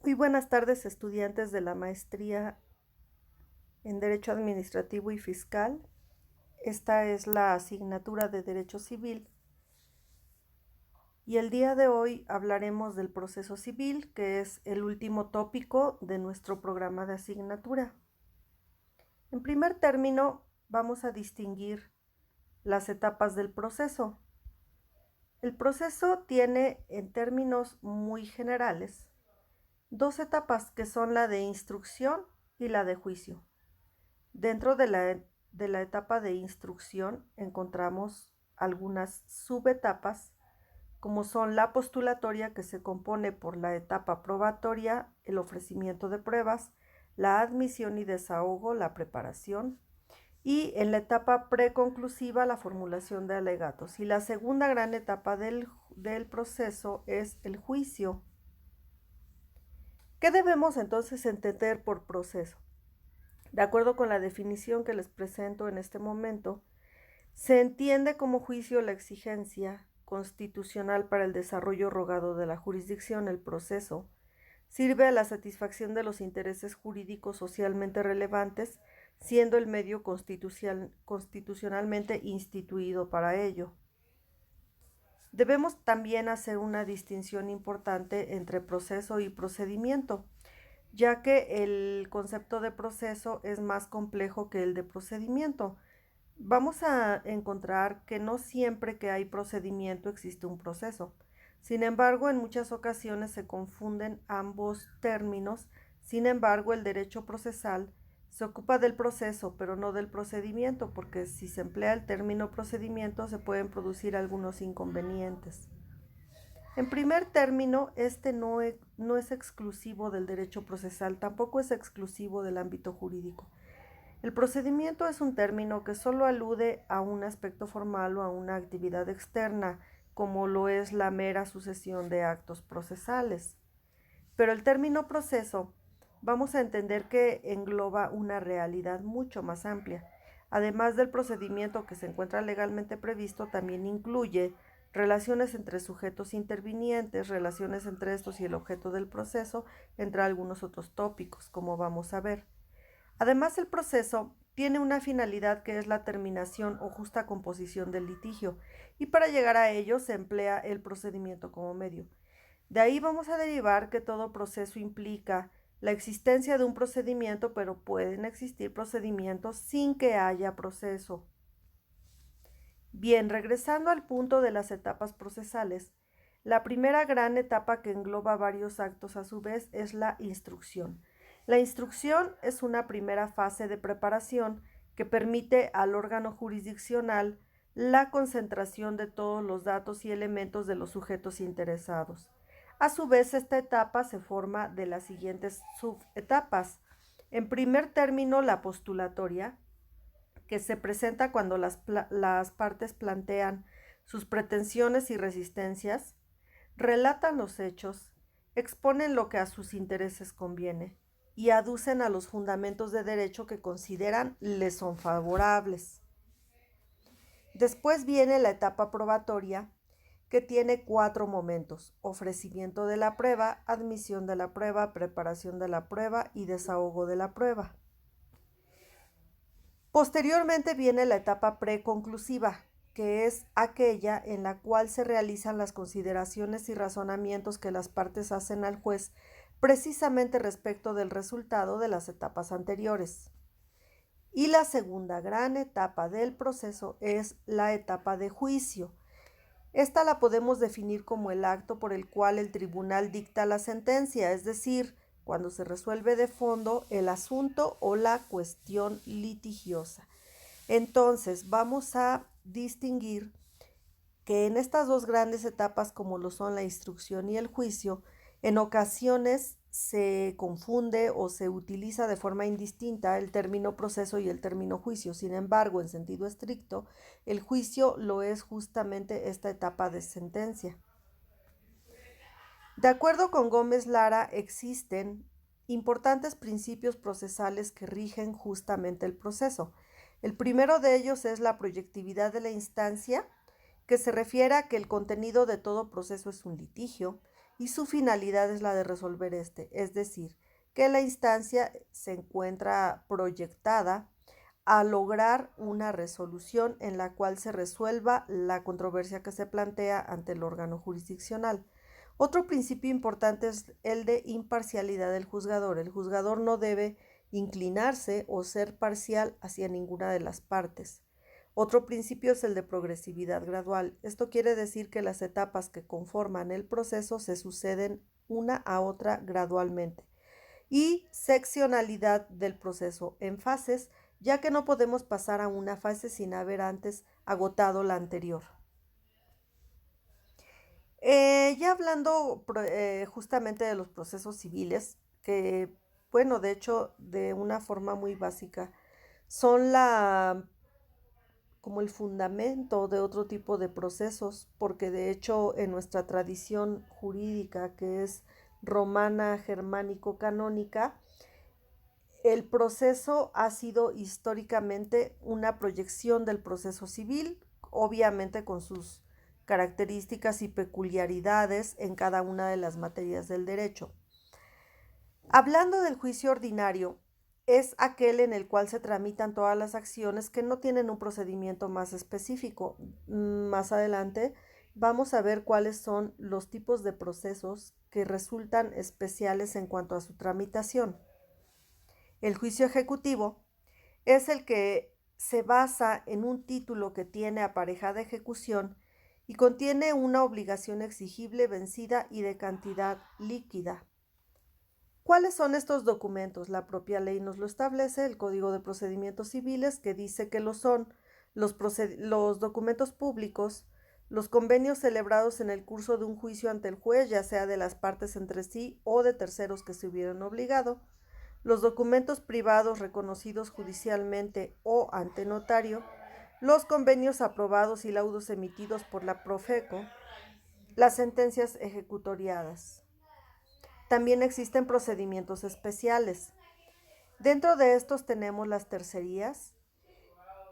Muy buenas tardes, estudiantes de la maestría en Derecho Administrativo y Fiscal. Esta es la asignatura de Derecho Civil y el día de hoy hablaremos del proceso civil, que es el último tópico de nuestro programa de asignatura. En primer término, vamos a distinguir las etapas del proceso. El proceso tiene, en términos muy generales, dos etapas que son la de instrucción y la de juicio. Dentro de la etapa de instrucción encontramos algunas subetapas, como son la postulatoria, que se compone por la etapa probatoria, el ofrecimiento de pruebas, la admisión y desahogo, la preparación, y en la etapa preconclusiva la formulación de alegatos. Y la segunda gran etapa del proceso es el juicio. ¿Qué debemos entonces entender por proceso? De acuerdo con la definición que les presento en este momento, se entiende como juicio la exigencia constitucional para el desarrollo rogado de la jurisdicción. El proceso sirve a la satisfacción de los intereses jurídicos socialmente relevantes, siendo el medio constitucionalmente instituido para ello. Debemos también hacer una distinción importante entre proceso y procedimiento, ya que el concepto de proceso es más complejo que el de procedimiento. Vamos a encontrar que no siempre que hay procedimiento existe un proceso. Sin embargo, en muchas ocasiones se confunden ambos términos. Sin embargo, el derecho procesal se ocupa del proceso, pero no del procedimiento, porque si se emplea el término procedimiento se pueden producir algunos inconvenientes. En primer término, este no es exclusivo del derecho procesal, tampoco es exclusivo del ámbito jurídico. El procedimiento es un término que solo alude a un aspecto formal o a una actividad externa, como lo es la mera sucesión de actos procesales. Pero el término proceso vamos a entender que engloba una realidad mucho más amplia. Además del procedimiento que se encuentra legalmente previsto, también incluye relaciones entre sujetos intervinientes, relaciones entre estos y el objeto del proceso, entre algunos otros tópicos, como vamos a ver. Además, el proceso tiene una finalidad que es la terminación o justa composición del litigio, y para llegar a ello se emplea el procedimiento como medio. De ahí vamos a derivar que todo proceso implica la existencia de un procedimiento, pero pueden existir procedimientos sin que haya proceso. Bien, regresando al punto de las etapas procesales, la primera gran etapa que engloba varios actos a su vez es la instrucción. La instrucción es una primera fase de preparación que permite al órgano jurisdiccional la concentración de todos los datos y elementos de los sujetos interesados. A su vez, esta etapa se forma de las siguientes subetapas. En primer término, la postulatoria, que se presenta cuando las partes plantean sus pretensiones y resistencias, relatan los hechos, exponen lo que a sus intereses conviene y aducen a los fundamentos de derecho que consideran les son favorables. Después viene la etapa probatoria, que tiene 4 momentos: ofrecimiento de la prueba, admisión de la prueba, preparación de la prueba y desahogo de la prueba. Posteriormente viene la etapa preconclusiva, que es aquella en la cual se realizan las consideraciones y razonamientos que las partes hacen al juez precisamente respecto del resultado de las etapas anteriores. Y la segunda gran etapa del proceso es la etapa de juicio. Esta la podemos definir como el acto por el cual el tribunal dicta la sentencia, es decir, cuando se resuelve de fondo el asunto o la cuestión litigiosa. Entonces, vamos a distinguir que en estas dos grandes etapas, como lo son la instrucción y el juicio, en ocasiones se confunde o se utiliza de forma indistinta el término proceso y el término juicio. Sin embargo, en sentido estricto, el juicio lo es justamente esta etapa de sentencia. De acuerdo con Gómez Lara, existen importantes principios procesales que rigen justamente el proceso. El primero de ellos es la proyectividad de la instancia, que se refiere a que el contenido de todo proceso es un litigio, y su finalidad es la de resolver es decir, que la instancia se encuentra proyectada a lograr una resolución en la cual se resuelva la controversia que se plantea ante el órgano jurisdiccional. Otro principio importante es el de imparcialidad del juzgador. El juzgador no debe inclinarse o ser parcial hacia ninguna de las partes. Otro principio es el de progresividad gradual. Esto quiere decir que las etapas que conforman el proceso se suceden una a otra gradualmente. Y seccionalidad del proceso en fases, ya que no podemos pasar a una fase sin haber antes agotado la anterior. Ya hablando justamente de los procesos civiles, que, bueno, de hecho, de una forma muy básica, son como el fundamento de otro tipo de procesos, porque de hecho en nuestra tradición jurídica, que es romana, germánico-canónica, el proceso ha sido históricamente una proyección del proceso civil, obviamente con sus características y peculiaridades en cada una de las materias del derecho. Hablando del juicio ordinario, es aquel en el cual se tramitan todas las acciones que no tienen un procedimiento más específico. Más adelante vamos a ver cuáles son los tipos de procesos que resultan especiales en cuanto a su tramitación. El juicio ejecutivo es el que se basa en un título que tiene aparejada ejecución y contiene una obligación exigible, vencida y de cantidad líquida. ¿Cuáles son estos documentos? La propia ley nos lo establece, el Código de Procedimientos Civiles, que dice que lo son los documentos públicos, los convenios celebrados en el curso de un juicio ante el juez, ya sea de las partes entre sí o de terceros que se hubieran obligado, los documentos privados reconocidos judicialmente o ante notario, los convenios aprobados y laudos emitidos por la Profeco, las sentencias ejecutoriadas. También existen procedimientos especiales. Dentro de estos tenemos las tercerías.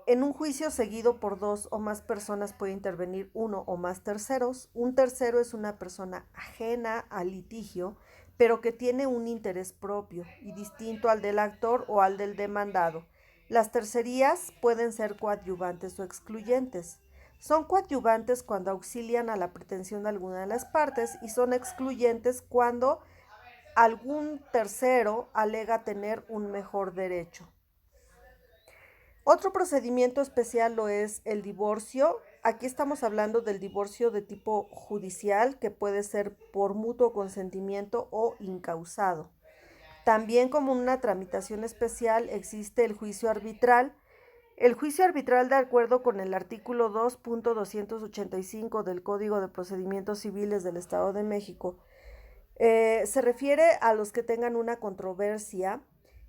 En un juicio seguido por dos o más personas puede intervenir uno o más terceros. Un tercero es una persona ajena al litigio, pero que tiene un interés propio y distinto al del actor o al del demandado. Las tercerías pueden ser coadyuvantes o excluyentes. Son coadyuvantes cuando auxilian a la pretensión de alguna de las partes y son excluyentes cuando algún tercero alega tener un mejor derecho. Otro procedimiento especial lo es el divorcio. Aquí estamos hablando del divorcio de tipo judicial, que puede ser por mutuo consentimiento o incausado. También, como una tramitación especial, existe el juicio arbitral. El juicio arbitral, de acuerdo con el artículo 2.285 del Código de Procedimientos Civiles del Estado de México, se refiere a los que tengan una controversia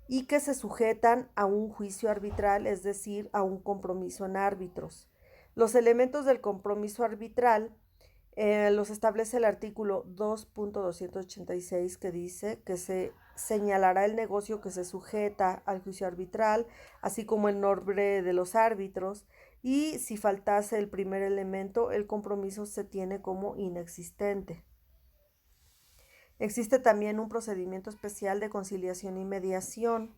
y que se sujetan a un juicio arbitral, es decir, a un compromiso en árbitros. Los elementos del compromiso arbitral los establece el artículo 2.286, que dice que se señalará el negocio que se sujeta al juicio arbitral, así como el nombre de los árbitros, y si faltase el primer elemento, el compromiso se tiene como inexistente. Existe también un procedimiento especial de conciliación y mediación.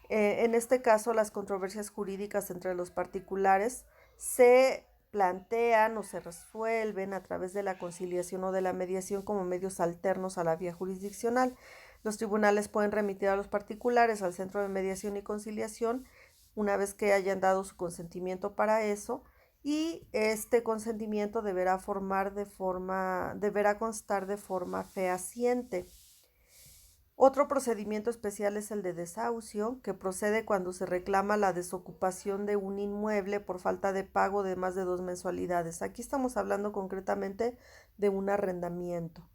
En este caso, las controversias jurídicas entre los particulares se plantean o se resuelven a través de la conciliación o de la mediación como medios alternos a la vía jurisdiccional. Los tribunales pueden remitir a los particulares al Centro de Mediación y Conciliación una vez que hayan dado su consentimiento para eso, y este consentimiento deberá constar de forma fehaciente. Otro procedimiento especial es el de desahucio, que procede cuando se reclama la desocupación de un inmueble por falta de pago de más de 2 mensualidades. Aquí estamos hablando concretamente de un arrendamiento.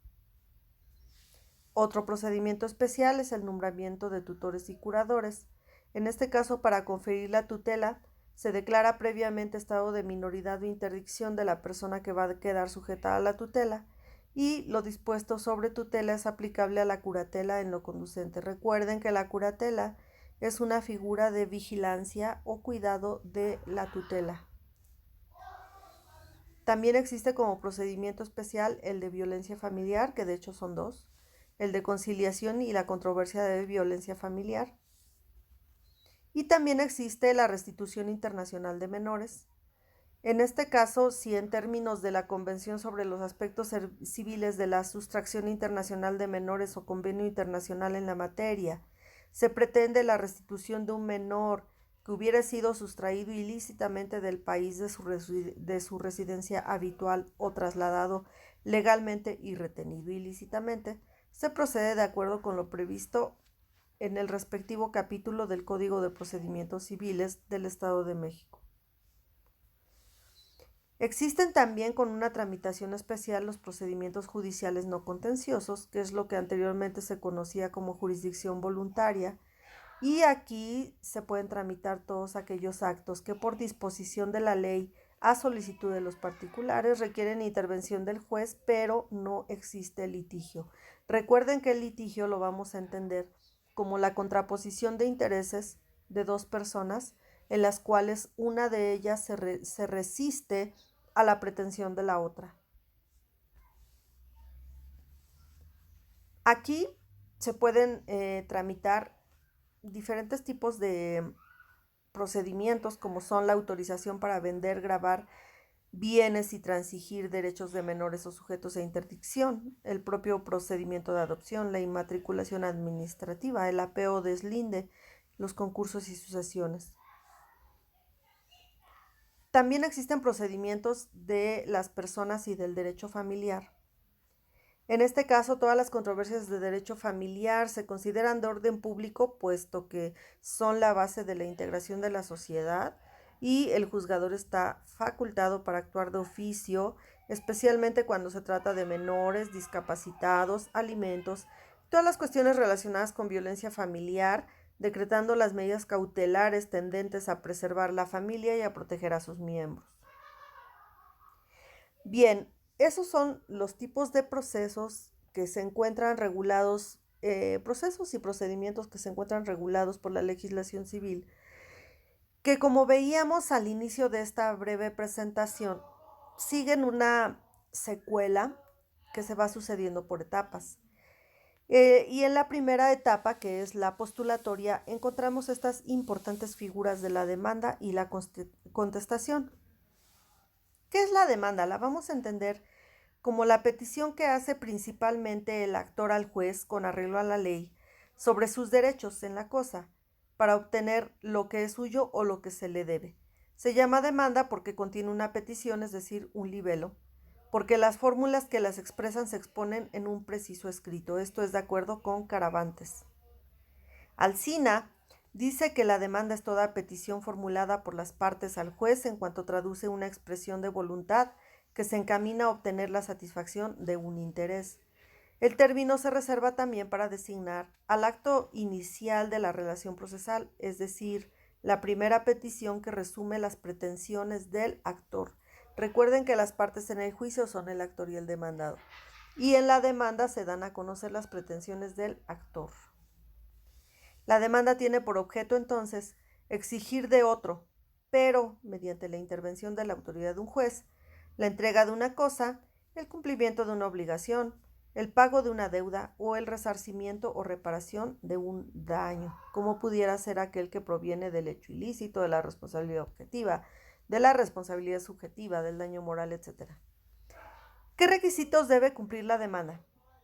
Otro procedimiento especial es el nombramiento de tutores y curadores. En este caso, para conferir la tutela, se declara previamente estado de minoridad o interdicción de la persona que va a quedar sujeta a la tutela, y lo dispuesto sobre tutela es aplicable a la curatela en lo conducente. Recuerden que la curatela es una figura de vigilancia o cuidado de la tutela. También existe como procedimiento especial el de violencia familiar, que de hecho son dos, el de conciliación y la controversia de violencia familiar. Y también existe la restitución internacional de menores. En este caso, si en términos de la Convención sobre los Aspectos Civiles de la Sustracción Internacional de Menores o Convenio Internacional en la materia, se pretende la restitución de un menor que hubiera sido sustraído ilícitamente del país de su residencia habitual o trasladado legalmente y retenido ilícitamente, se procede de acuerdo con lo previsto en el respectivo capítulo del Código de Procedimientos Civiles del Estado de México. Existen también con una tramitación especial los procedimientos judiciales no contenciosos, que es lo que anteriormente se conocía como jurisdicción voluntaria, y aquí se pueden tramitar todos aquellos actos que por disposición de la ley a solicitud de los particulares requieren intervención del juez, pero no existe litigio. Recuerden que el litigio lo vamos a entender como la contraposición de intereses de dos personas en las cuales una de ellas se resiste a la pretensión de la otra. Aquí se pueden tramitar diferentes tipos de procedimientos, como son la autorización para vender, grabar bienes y transigir derechos de menores o sujetos a interdicción, el propio procedimiento de adopción, la inmatriculación administrativa, el apeo o deslinde, los concursos y sucesiones. También existen procedimientos de las personas y del derecho familiar. En este caso, todas las controversias de derecho familiar se consideran de orden público, puesto que son la base de la integración de la sociedad y el juzgador está facultado para actuar de oficio, especialmente cuando se trata de menores, discapacitados, alimentos, todas las cuestiones relacionadas con violencia familiar, decretando las medidas cautelares tendentes a preservar la familia y a proteger a sus miembros. Bien, esos son los tipos de procesos que se encuentran regulados, procesos y procedimientos que se encuentran regulados por la legislación civil, que como veíamos al inicio de esta breve presentación, siguen una secuela que se va sucediendo por etapas. Y en la primera etapa, que es la postulatoria, encontramos estas importantes figuras de la demanda y la contestación. ¿Qué es la demanda? La vamos a entender como la petición que hace principalmente el actor al juez con arreglo a la ley sobre sus derechos en la cosa, para obtener lo que es suyo o lo que se le debe. Se llama demanda porque contiene una petición, es decir, un libelo, porque las fórmulas que las expresan se exponen en un preciso escrito. Esto es de acuerdo con Caravantes. Alsina dice que la demanda es toda petición formulada por las partes al juez en cuanto traduce una expresión de voluntad que se encamina a obtener la satisfacción de un interés. El término se reserva también para designar al acto inicial de la relación procesal, es decir, la primera petición que resume las pretensiones del actor. Recuerden que las partes en el juicio son el actor y el demandado, y en la demanda se dan a conocer las pretensiones del actor. La demanda tiene por objeto entonces exigir de otro, pero mediante la intervención de la autoridad de un juez, la entrega de una cosa, el cumplimiento de una obligación, el pago de una deuda o el resarcimiento o reparación de un daño, como pudiera ser aquel que proviene del hecho ilícito, de la responsabilidad objetiva, de la responsabilidad subjetiva, del daño moral, etc. ¿Qué requisitos debe cumplir la demanda?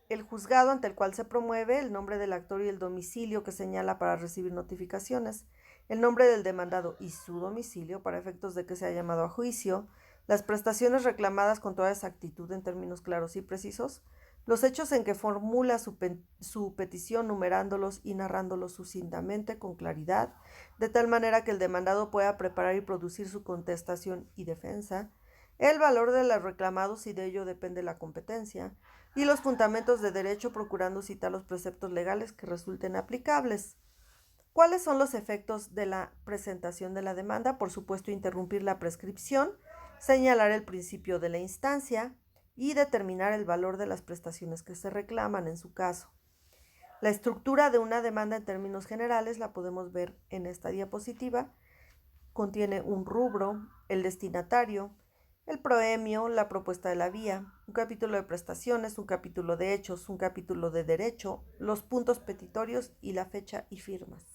El juzgado ante el cual se promueve, el nombre del actor y el domicilio que señala para recibir notificaciones, el nombre del demandado y su domicilio para efectos de que sea llamado a juicio, las prestaciones reclamadas con toda exactitud en términos claros y precisos, los hechos en que formula su petición numerándolos y narrándolos sucintamente con claridad, de tal manera que el demandado pueda preparar y producir su contestación y defensa, el valor de los reclamados y de ello depende la competencia, y los fundamentos de derecho procurando citar los preceptos legales que resulten aplicables. ¿Cuáles son los efectos de la presentación de la demanda? Por supuesto, interrumpir la prescripción, señalar el principio de la instancia y determinar el valor de las prestaciones que se reclaman en su caso. La estructura de una demanda en términos generales la podemos ver en esta diapositiva. Contiene un rubro, el destinatario, el proemio, la propuesta de la vía, un capítulo de prestaciones, un capítulo de hechos, un capítulo de derecho, los puntos petitorios y la fecha y firmas.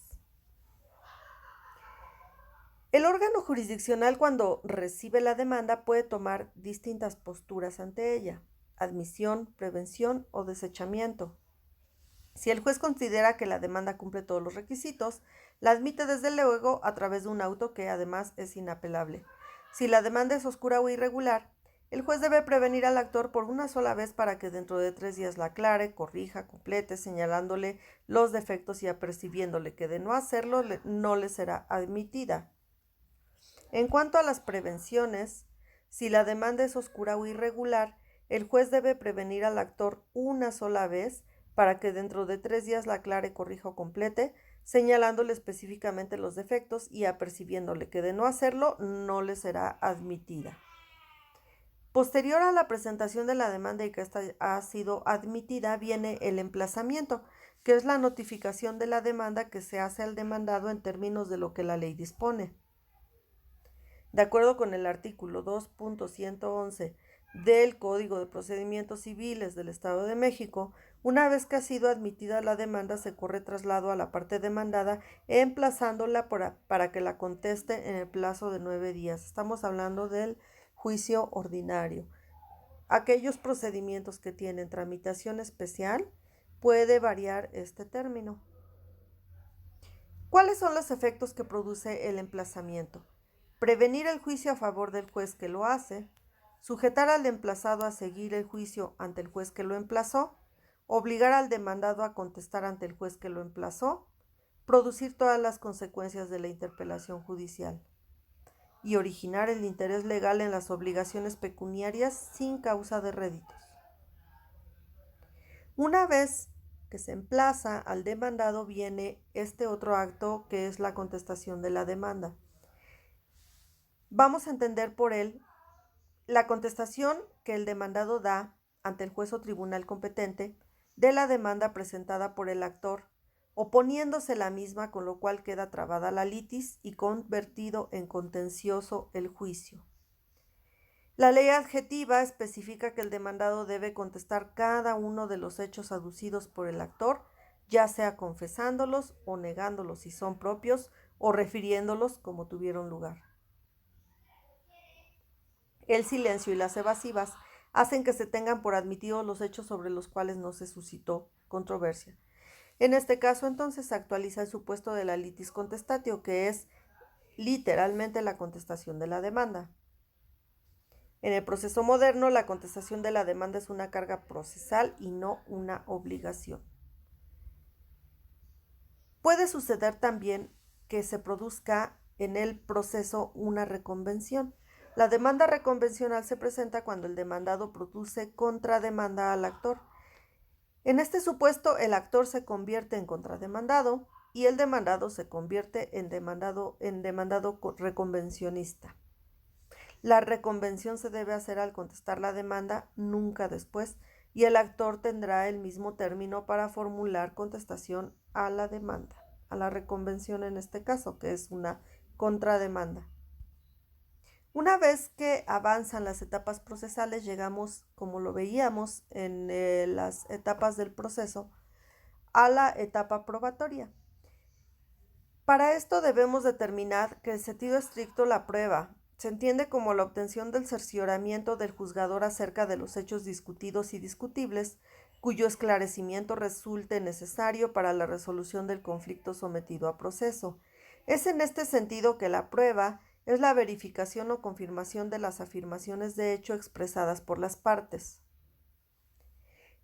El órgano jurisdiccional, cuando recibe la demanda, puede tomar distintas posturas ante ella: admisión, prevención o desechamiento. Si el juez considera que la demanda cumple todos los requisitos, la admite desde luego a través de un auto que además es inapelable. Si la demanda es oscura o irregular, el juez debe prevenir al actor por una sola vez para que dentro de 3 días la aclare, corrija, complete, señalándole los defectos y apercibiéndole que de no hacerlo no le será admitida. En cuanto a las prevenciones, si la demanda es oscura o irregular, el juez debe prevenir al actor una sola vez para que dentro de 3 días la aclare, corrija o complete, señalándole específicamente los defectos y apercibiéndole que de no hacerlo no le será admitida. Posterior a la presentación de la demanda y que ésta ha sido admitida, viene el emplazamiento, que es la notificación de la demanda que se hace al demandado en términos de lo que la ley dispone. De acuerdo con el artículo 2.111 del Código de Procedimientos Civiles del Estado de México, una vez que ha sido admitida la demanda, se corre traslado a la parte demandada, emplazándola para que la conteste en el plazo de 9 días. Estamos hablando del juicio ordinario. Aquellos procedimientos que tienen tramitación especial, puede variar este término. ¿Cuáles son los efectos que produce el emplazamiento? Prevenir el juicio a favor del juez que lo hace, sujetar al emplazado a seguir el juicio ante el juez que lo emplazó, obligar al demandado a contestar ante el juez que lo emplazó, producir todas las consecuencias de la interpelación judicial y originar el interés legal en las obligaciones pecuniarias sin causa de réditos. Una vez que se emplaza al demandado, viene este otro acto que es la contestación de la demanda. Vamos a entender por él la contestación que el demandado da ante el juez o tribunal competente de la demanda presentada por el actor, oponiéndose la misma, con lo cual queda trabada la litis y convertido en contencioso el juicio. La ley adjetiva especifica que el demandado debe contestar cada uno de los hechos aducidos por el actor, ya sea confesándolos o negándolos si son propios o refiriéndolos como tuvieron lugar. El silencio y las evasivas hacen que se tengan por admitidos los hechos sobre los cuales no se suscitó controversia. En este caso, entonces, se actualiza el supuesto de la litis contestatio, que es literalmente la contestación de la demanda. En el proceso moderno, la contestación de la demanda es una carga procesal y no una obligación. Puede suceder también que se produzca en el proceso una reconvención. La demanda reconvencional se presenta cuando el demandado produce contrademanda al actor. En este supuesto, el actor se convierte en contrademandado y el demandado se convierte en demandado reconvencionista. La reconvención se debe hacer al contestar la demanda, nunca después, y el actor tendrá el mismo término para formular contestación a la demanda, a la reconvención en este caso, que es una contrademanda. Una vez que avanzan las etapas procesales, llegamos, como lo veíamos en las etapas del proceso, a la etapa probatoria. Para esto debemos determinar que en sentido estricto la prueba se entiende como la obtención del cercioramiento del juzgador acerca de los hechos discutidos y discutibles, cuyo esclarecimiento resulte necesario para la resolución del conflicto sometido a proceso. Es en este sentido que la prueba es la verificación o confirmación de las afirmaciones de hecho expresadas por las partes.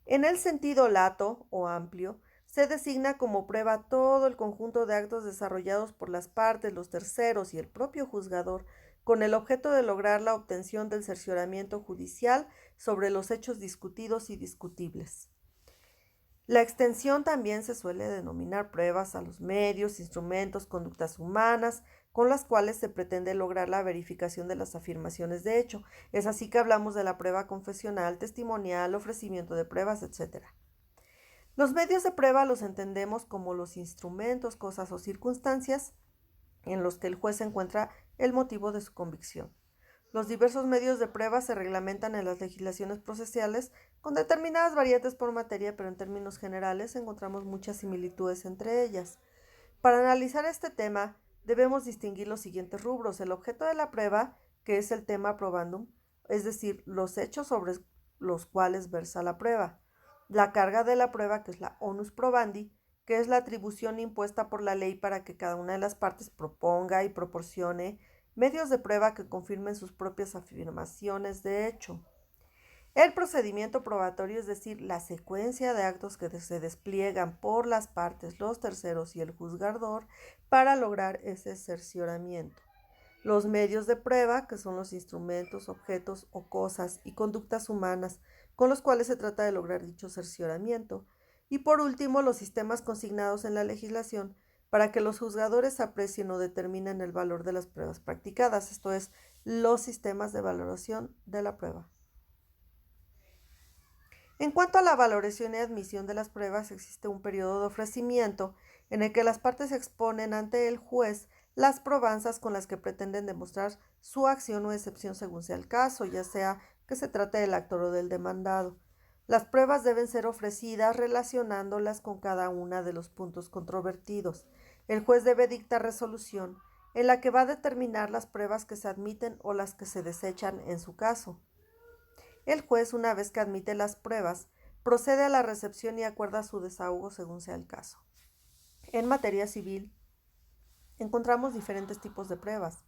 En el sentido lato o amplio, se designa como prueba todo el conjunto de actos desarrollados por las partes, los terceros y el propio juzgador, con el objeto de lograr la obtención del cercioramiento judicial sobre los hechos discutidos y discutibles. La extensión también se suele denominar pruebas a los medios, instrumentos, conductas humanas, con las cuales se pretende lograr la verificación de las afirmaciones de hecho. Es así que hablamos de la prueba confesional, testimonial, ofrecimiento de pruebas, etc. Los medios de prueba los entendemos como los instrumentos, cosas o circunstancias en los que el juez encuentra el motivo de su convicción. Los diversos medios de prueba se reglamentan en las legislaciones procesales con determinadas variantes por materia, pero en términos generales encontramos muchas similitudes entre ellas. Para analizar este tema, debemos distinguir los siguientes rubros: el objeto de la prueba, que es el tema probandum, es decir, los hechos sobre los cuales versa la prueba; la carga de la prueba, que es la onus probandi, que es la atribución impuesta por la ley para que cada una de las partes proponga y proporcione medios de prueba que confirmen sus propias afirmaciones de hecho; el procedimiento probatorio, es decir, la secuencia de actos que se despliegan por las partes, los terceros y el juzgador para lograr ese cercioramiento; los medios de prueba, que son los instrumentos, objetos o cosas y conductas humanas con los cuales se trata de lograr dicho cercioramiento; y por último, los sistemas consignados en la legislación para que los juzgadores aprecien o determinen el valor de las pruebas practicadas, esto es, los sistemas de valoración de la prueba. En cuanto a la valoración y admisión de las pruebas, existe un periodo de ofrecimiento en el que las partes exponen ante el juez las probanzas con las que pretenden demostrar su acción o excepción según sea el caso, ya sea que se trate del actor o del demandado. Las pruebas deben ser ofrecidas relacionándolas con cada uno de los puntos controvertidos. El juez debe dictar resolución en la que va a determinar las pruebas que se admiten o las que se desechan en su caso. El juez, una vez que admite las pruebas, procede a la recepción y acuerda su desahogo según sea el caso. En materia civil, encontramos diferentes tipos de pruebas: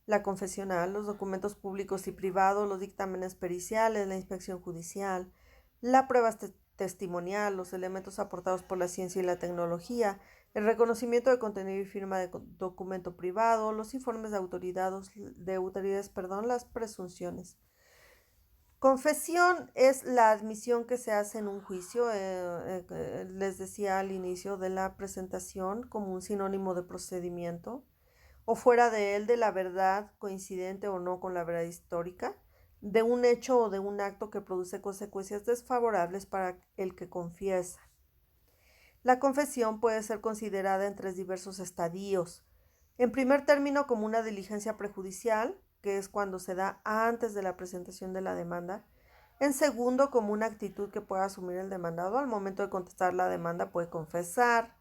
la confesional, los documentos públicos y privados, los dictámenes periciales, la inspección judicial, la prueba testimonial, los elementos aportados por la ciencia y la tecnología, el reconocimiento de contenido y firma de documento privado, los informes de autoridades, las presunciones. Confesión es la admisión que se hace en un juicio, les decía al inicio de la presentación, como un sinónimo de procedimiento, o fuera de él, de la verdad coincidente o no con la verdad histórica, de un hecho o de un acto que produce consecuencias desfavorables para el que confiesa. La confesión puede ser considerada en tres diversos estadios. En primer término, como una diligencia prejudicial, que es cuando se da antes de la presentación de la demanda. En segundo, como una actitud que puede asumir el demandado al momento de contestar la demanda, puede confesar.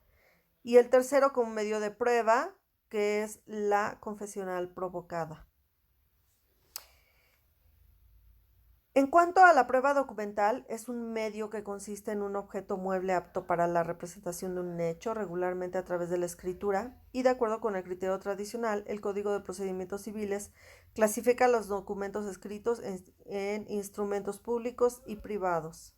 Y el tercero, como medio de prueba, que es la confesional provocada. En cuanto a la prueba documental, es un medio que consiste en un objeto mueble apto para la representación de un hecho, regularmente a través de la escritura, y de acuerdo con el criterio tradicional, el Código de Procedimientos Civiles clasifica los documentos escritos en instrumentos públicos y privados.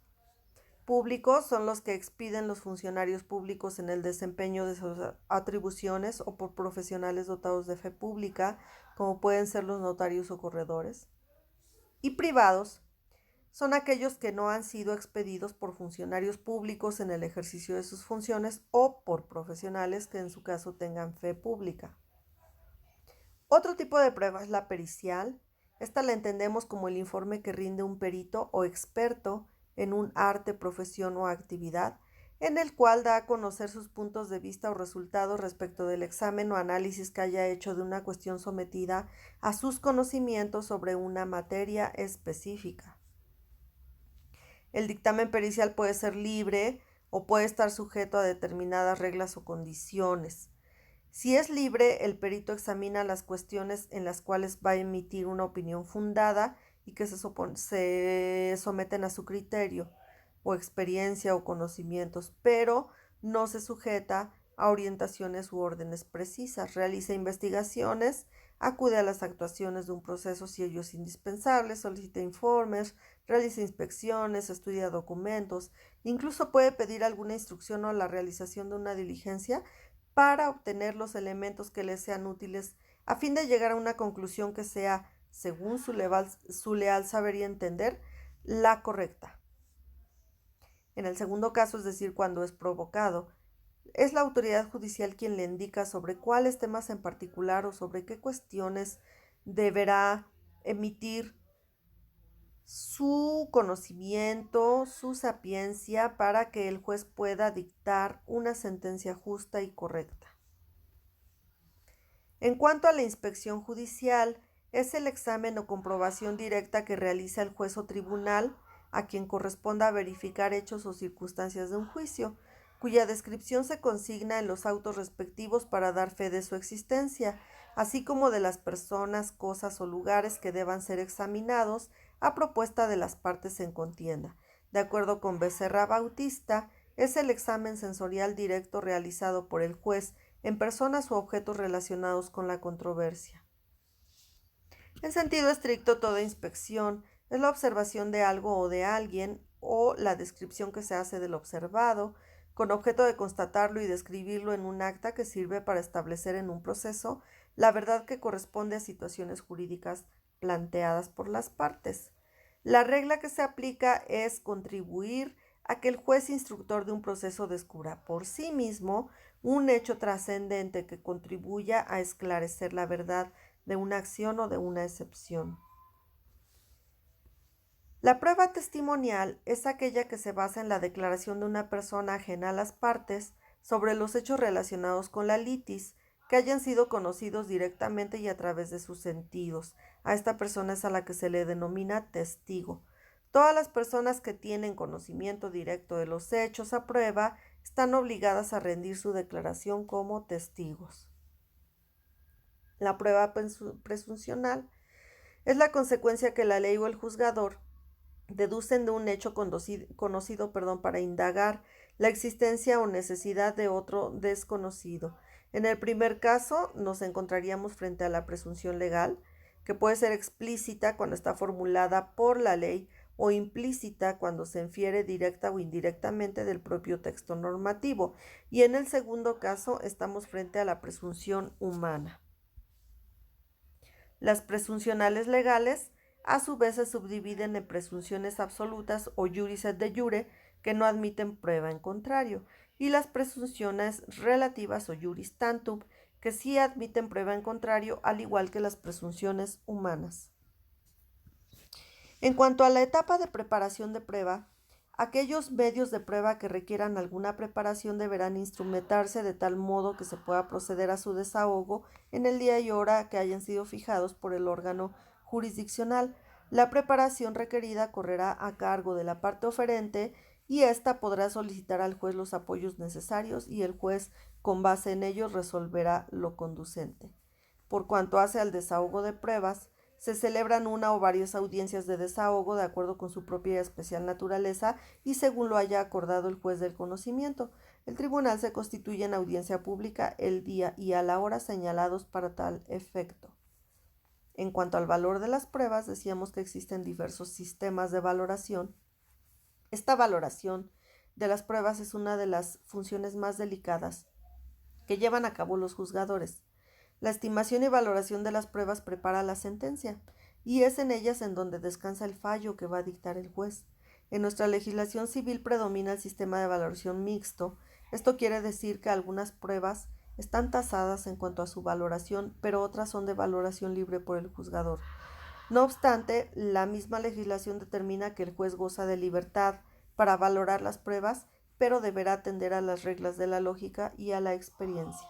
Públicos son los que expiden los funcionarios públicos en el desempeño de sus atribuciones o por profesionales dotados de fe pública, como pueden ser los notarios o corredores. Y privados son aquellos que no han sido expedidos por funcionarios públicos en el ejercicio de sus funciones o por profesionales que en su caso tengan fe pública. Otro tipo de prueba es la pericial. Esta la entendemos como el informe que rinde un perito o experto en un arte, profesión o actividad, en el cual da a conocer sus puntos de vista o resultados respecto del examen o análisis que haya hecho de una cuestión sometida a sus conocimientos sobre una materia específica. El dictamen pericial puede ser libre o puede estar sujeto a determinadas reglas o condiciones. Si es libre, el perito examina las cuestiones en las cuales va a emitir una opinión fundada y que se someten a su criterio o experiencia o conocimientos, pero no se sujeta a orientaciones u órdenes precisas. Realiza investigaciones, acude a las actuaciones de un proceso si ello es indispensable, solicita informes, realiza inspecciones, estudia documentos, incluso puede pedir alguna instrucción o la realización de una diligencia para obtener los elementos que les sean útiles a fin de llegar a una conclusión que sea, según su leal saber y entender, la correcta. En el segundo caso, es decir, cuando es provocado, es la autoridad judicial quien le indica sobre cuáles temas en particular o sobre qué cuestiones deberá emitir su conocimiento, su sapiencia, para que el juez pueda dictar una sentencia justa y correcta. En cuanto a la inspección judicial, es el examen o comprobación directa que realiza el juez o tribunal a quien corresponda verificar hechos o circunstancias de un juicio, cuya descripción se consigna en los autos respectivos para dar fe de su existencia, así como de las personas, cosas o lugares que deban ser examinados a propuesta de las partes en contienda. De acuerdo con Becerra Bautista, es el examen sensorial directo realizado por el juez en personas u objetos relacionados con la controversia. En sentido estricto, toda inspección es la observación de algo o de alguien o la descripción que se hace del observado, con objeto de constatarlo y describirlo en un acta que sirve para establecer en un proceso la verdad que corresponde a situaciones jurídicas planteadas por las partes. La regla que se aplica es contribuir a que el juez instructor de un proceso descubra por sí mismo un hecho trascendente que contribuya a esclarecer la verdad de una acción o de una excepción. La prueba testimonial es aquella que se basa en la declaración de una persona ajena a las partes sobre los hechos relacionados con la litis, que hayan sido conocidos directamente y a través de sus sentidos. A esta persona es a la que se le denomina testigo. Todas las personas que tienen conocimiento directo de los hechos a prueba están obligadas a rendir su declaración como testigos. La prueba presuncional es la consecuencia que la ley o el juzgador deducen de un hecho conocido para indagar la existencia o necesidad de otro desconocido. En el primer caso, nos encontraríamos frente a la presunción legal, que puede ser explícita cuando está formulada por la ley o implícita cuando se infiere directa o indirectamente del propio texto normativo. Y en el segundo caso, estamos frente a la presunción humana. Las presuncionales legales a su vez se subdividen en presunciones absolutas o juris et de jure que no admiten prueba en contrario, y las presunciones relativas o juris tantum que sí admiten prueba en contrario, al igual que las presunciones humanas. En cuanto a la etapa de preparación de prueba, aquellos medios de prueba que requieran alguna preparación deberán instrumentarse de tal modo que se pueda proceder a su desahogo en el día y hora que hayan sido fijados por el órgano jurisdiccional. La preparación requerida correrá a cargo de la parte oferente y ésta podrá solicitar al juez los apoyos necesarios y el juez, con base en ellos, resolverá lo conducente. Por cuanto hace al desahogo de pruebas, se celebran una o varias audiencias de desahogo de acuerdo con su propia y especial naturaleza y según lo haya acordado el juez del conocimiento. El tribunal se constituye en audiencia pública el día y a la hora señalados para tal efecto. En cuanto al valor de las pruebas, decíamos que existen diversos sistemas de valoración. Esta valoración de las pruebas es una de las funciones más delicadas que llevan a cabo los juzgadores. La estimación y valoración de las pruebas prepara la sentencia, y es en ellas en donde descansa el fallo que va a dictar el juez. En nuestra legislación civil predomina el sistema de valoración mixto. Esto quiere decir que algunas pruebas están tasadas en cuanto a su valoración, pero otras son de valoración libre por el juzgador. No obstante, la misma legislación determina que el juez goza de libertad para valorar las pruebas, pero deberá atender a las reglas de la lógica y a la experiencia.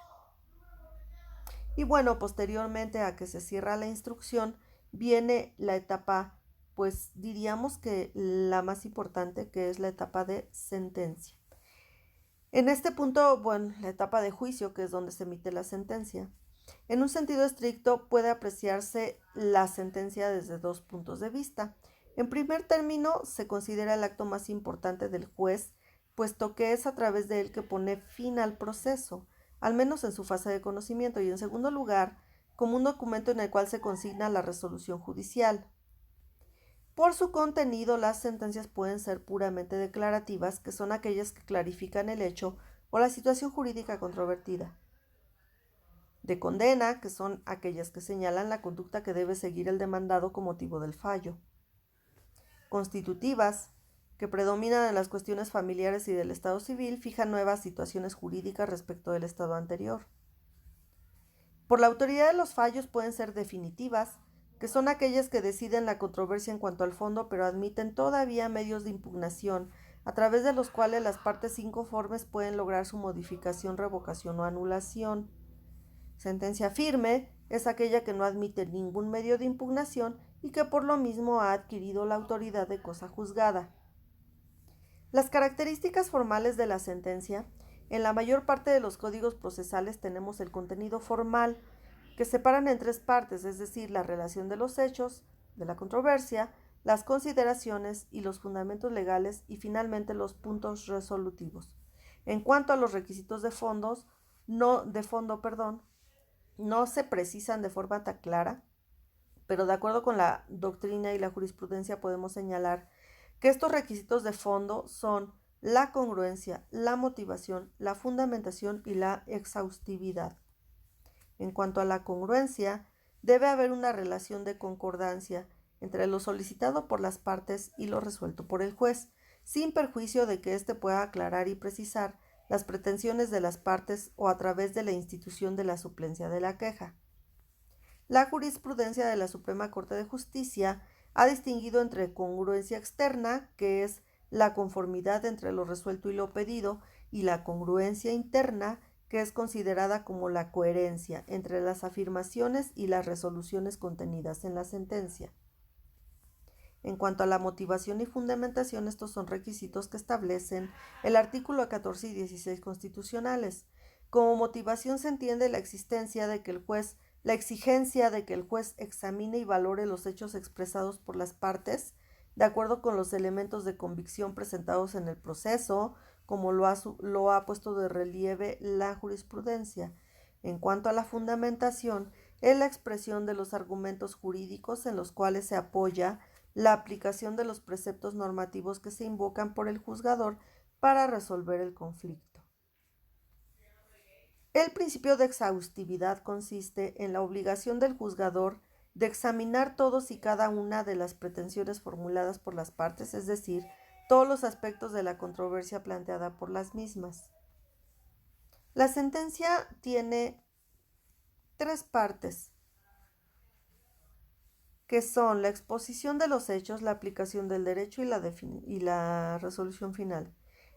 Y bueno, posteriormente a que se cierra la instrucción, viene la etapa, pues diríamos que la más importante, que es la etapa de sentencia. En este punto, bueno, la etapa de juicio, que es donde se emite la sentencia. En un sentido estricto, puede apreciarse la sentencia desde dos puntos de vista. En primer término, se considera el acto más importante del juez, puesto que es a través de él que pone fin al proceso, al menos en su fase de conocimiento, y en segundo lugar, como un documento en el cual se consigna la resolución judicial. Por su contenido, las sentencias pueden ser puramente declarativas, que son aquellas que clarifican el hecho o la situación jurídica controvertida. De condena, que son aquellas que señalan la conducta que debe seguir el demandado con motivo del fallo. Constitutivas, que predominan en las cuestiones familiares y del estado civil, fijan nuevas situaciones jurídicas respecto del estado anterior. Por la autoridad de los fallos pueden ser definitivas, que son aquellas que deciden la controversia en cuanto al fondo, pero admiten todavía medios de impugnación, a través de los cuales las partes inconformes pueden lograr su modificación, revocación o anulación. Sentencia firme, es aquella que no admite ningún medio de impugnación y que por lo mismo ha adquirido la autoridad de cosa juzgada. Las características formales de la sentencia. En la mayor parte de los códigos procesales tenemos el contenido formal, que separan en tres partes, es decir, la relación de los hechos, de la controversia, las consideraciones y los fundamentos legales y finalmente los puntos resolutivos. En cuanto a los requisitos de fondo, no se precisan de forma tan clara, pero de acuerdo con la doctrina y la jurisprudencia podemos señalar que estos requisitos de fondo son la congruencia, la motivación, la fundamentación y la exhaustividad. En cuanto a la congruencia, debe haber una relación de concordancia entre lo solicitado por las partes y lo resuelto por el juez, sin perjuicio de que éste pueda aclarar y precisar las pretensiones de las partes o a través de la institución de la suplencia de la queja. La jurisprudencia de la Suprema Corte de Justicia ha distinguido entre congruencia externa, que es la conformidad entre lo resuelto y lo pedido, y la congruencia interna, que es considerada como la coherencia entre las afirmaciones y las resoluciones contenidas en la sentencia. En cuanto a la motivación y fundamentación, estos son requisitos que establecen el artículo 14 y 16 constitucionales. Como motivación se entiende la exigencia de que el juez examine y valore los hechos expresados por las partes, de acuerdo con los elementos de convicción presentados en el proceso, como lo ha puesto de relieve la jurisprudencia. En cuanto a la fundamentación, es la expresión de los argumentos jurídicos en los cuales se apoya la aplicación de los preceptos normativos que se invocan por el juzgador para resolver el conflicto. El principio de exhaustividad consiste en la obligación del juzgador de examinar todos y cada una de las pretensiones formuladas por las partes, es decir, todos los aspectos de la controversia planteada por las mismas. La sentencia tiene tres partes, que son la exposición de los hechos, la aplicación del derecho y la resolución final.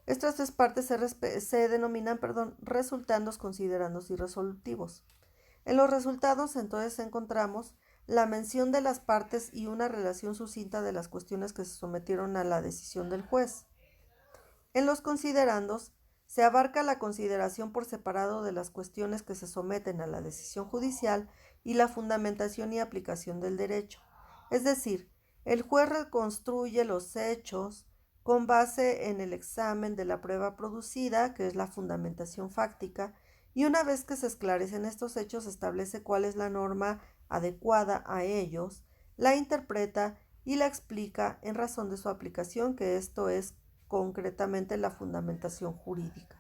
Estas tres partes se denominan resultandos, considerandos y resolutivos. En los resultados entonces encontramos la mención de las partes y una relación sucinta de las cuestiones que se sometieron a la decisión del juez. En los considerandos se abarca la consideración por separado de las cuestiones que se someten a la decisión judicial y la fundamentación y aplicación del derecho. Es decir, el juez reconstruye los hechos con base en el examen de la prueba producida, que es la fundamentación fáctica, y una vez que se esclarecen estos hechos, establece cuál es la norma adecuada a ellos, la interpreta y la explica en razón de su aplicación, que esto es concretamente la fundamentación jurídica.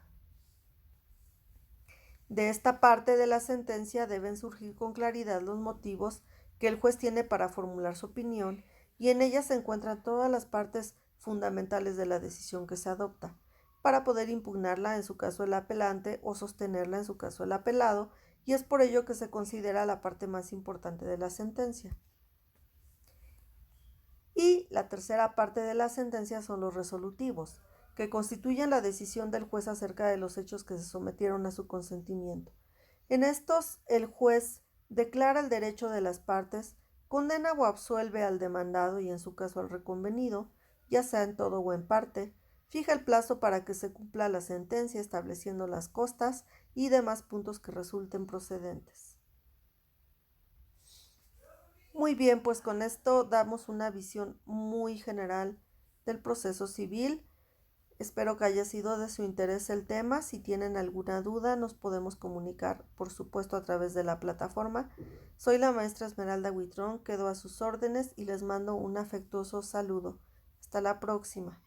De esta parte de la sentencia deben surgir con claridad los motivos que el juez tiene para formular su opinión, y en ella se encuentran todas las partes fundamentales de la decisión que se adopta, para poder impugnarla en su caso el apelante o sostenerla en su caso el apelado, y es por ello que se considera la parte más importante de la sentencia. Y la tercera parte de la sentencia son los resolutivos, que constituyen la decisión del juez acerca de los hechos que se sometieron a su consentimiento. En estos, el juez declara el derecho de las partes, condena o absuelve al demandado y en su caso al reconvenido, ya sea en todo o en parte, fija el plazo para que se cumpla la sentencia estableciendo las costas y demás puntos que resulten procedentes. Muy bien, pues con esto damos una visión muy general del proceso civil. Espero que haya sido de su interés el tema. Si tienen alguna duda, nos podemos comunicar, por supuesto, a través de la plataforma. Soy la maestra Esmeralda Huitrón, quedo a sus órdenes y les mando un afectuoso saludo. Hasta la próxima.